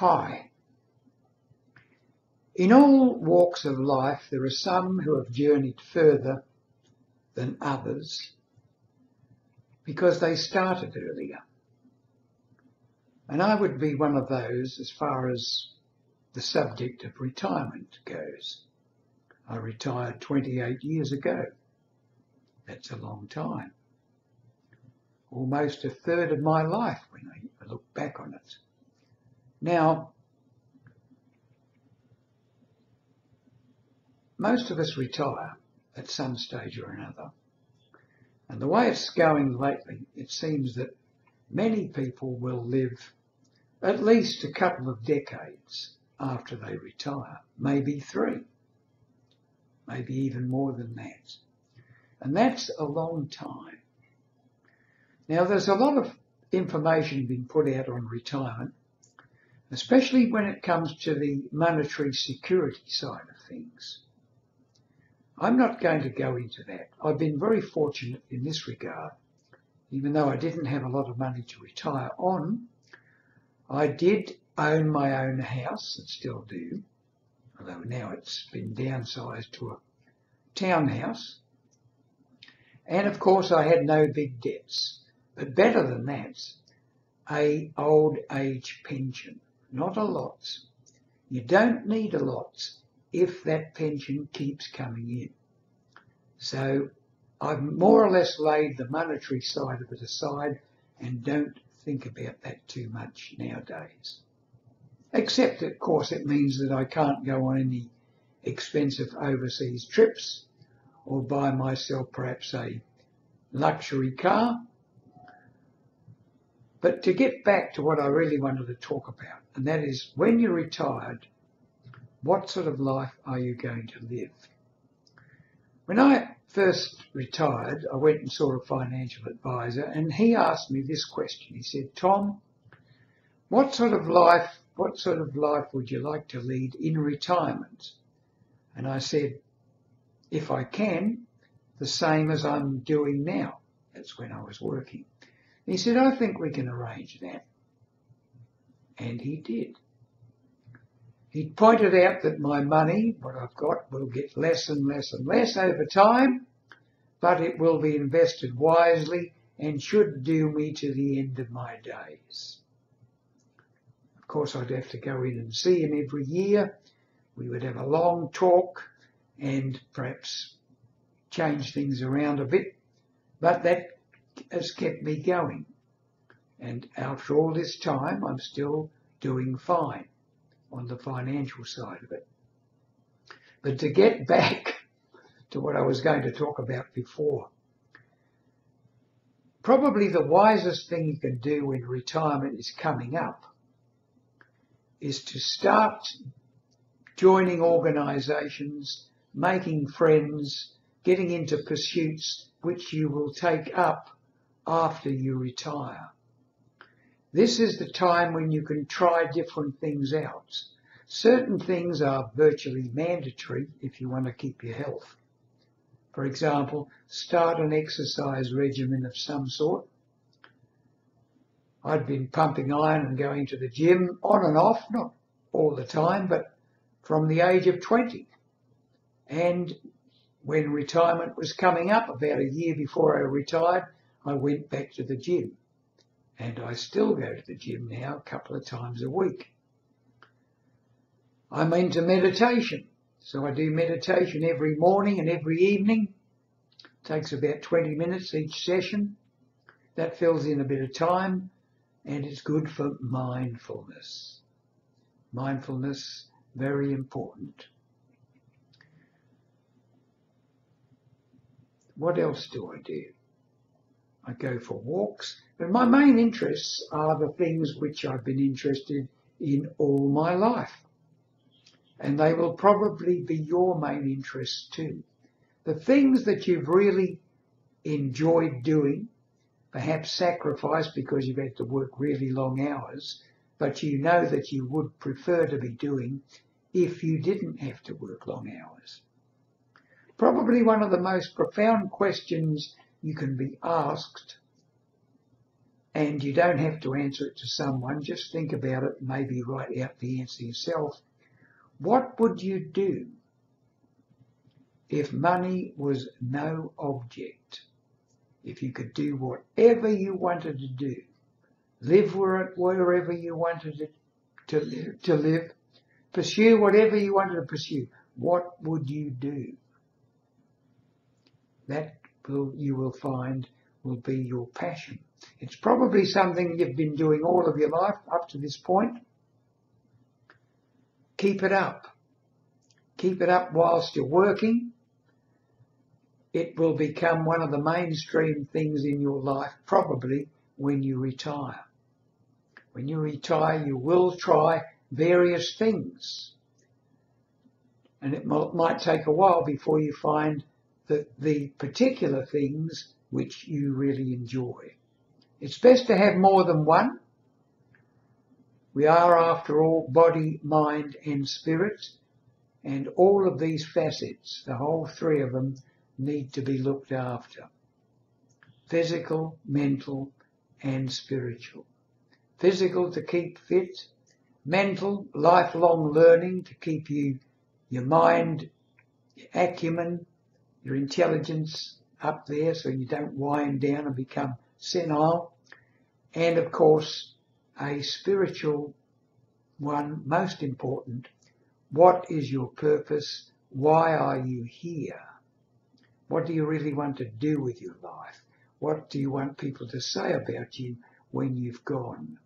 Hi. In all walks of life, there are some who have journeyed further than others because they started earlier. And I would be one of those as far as the subject of retirement goes. I retired 28 years ago. That's a long time. Almost a third of my life when I look back on it. Now, most of us retire at some stage or another. And the way it's going lately, it seems that many people will live at least a couple of decades after they retire, maybe 3, maybe even more than that. And that's a long time. Now, there's a lot of information being put out on retirement, especially when it comes to the monetary security side of things. I'm not going to go into that. I've been very fortunate in this regard. Even though I didn't have a lot of money to retire on, I did own my own house and still do, although now it's been downsized to a townhouse. And of course I had no big debts. But better than that, a old age pension. Not a lot. You don't need a lot if that pension keeps coming in. So I've more or less laid the monetary side of it aside and don't think about that too much nowadays. Except, of course, it means that I can't go on any expensive overseas trips or buy myself perhaps a luxury car. But to get back to what I really wanted to talk about, and that is when you're retired, what sort of life are you going to live? When I first retired, I went and saw a financial advisor and he asked me this question. He said, Tom, what sort of life would you like to lead in retirement? And I said, if I can, the same as I'm doing now. That's when I was working. He said, I think we can arrange that. And he did. He pointed out that my money, what I've got, will get less and less and less over time, but it will be invested wisely and should do me to the end of my days. Of course, I'd have to go in and see him every year. We would have a long talk and perhaps change things around a bit, but that has kept me going. And after all this time, I'm still doing fine on the financial side of it. But to get back to what I was going to talk about before, probably the wisest thing you can do when retirement is coming up is to start joining organisations, making friends, getting into pursuits which you will take up after you retire. This is the time when you can try different things out. Certain things are virtually mandatory if you want to keep your health. For example, start an exercise regimen of some sort. I'd been pumping iron and going to the gym on and off, not all the time, but from the age of 20. And when retirement was coming up, about a year before I retired, I went back to the gym. And I still go to the gym now a couple of times a week. I'm into meditation. So I do meditation every morning and every evening. It takes about 20 minutes each session. That fills in a bit of time and it's good for mindfulness. Mindfulness, very important. What else do I do? I go for walks, but my main interests are the things which I've been interested in all my life. And they will probably be your main interests too. The things that you've really enjoyed doing, perhaps sacrificed because you've had to work really long hours, but you know that you would prefer to be doing if you didn't have to work long hours. Probably one of the most profound questions you can be asked And you don't have to answer it to someone. Just think about it, maybe write out the answer yourself. What would you do if money was no object? If you could do whatever you wanted to do, live wherever you wanted to live, pursue whatever you wanted to pursue, what would you do? That you will find will be your passion. It's probably something you've been doing all of your life up to this point. Keep it up. Keep it up whilst you're working. It will become one of the mainstream things in your life probably when you retire. When you retire, you will try various things. And it might take a while before you find the particular things which you really enjoy. It's best to have more than one. We are, after all, body, mind and spirit, and all of these facets, the whole three of them, need to be looked after. Physical, mental and spiritual. Physical to keep fit, mental, lifelong learning to keep your mind, your acumen, your intelligence up there so you don't wind down and become senile. And of course, a spiritual one, most important. What is your purpose? Why are you here? What do you really want to do with your life? What do you want people to say about you when you've gone?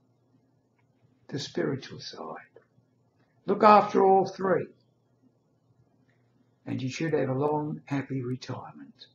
The spiritual side. Look after all three, and you should have a long, happy retirement.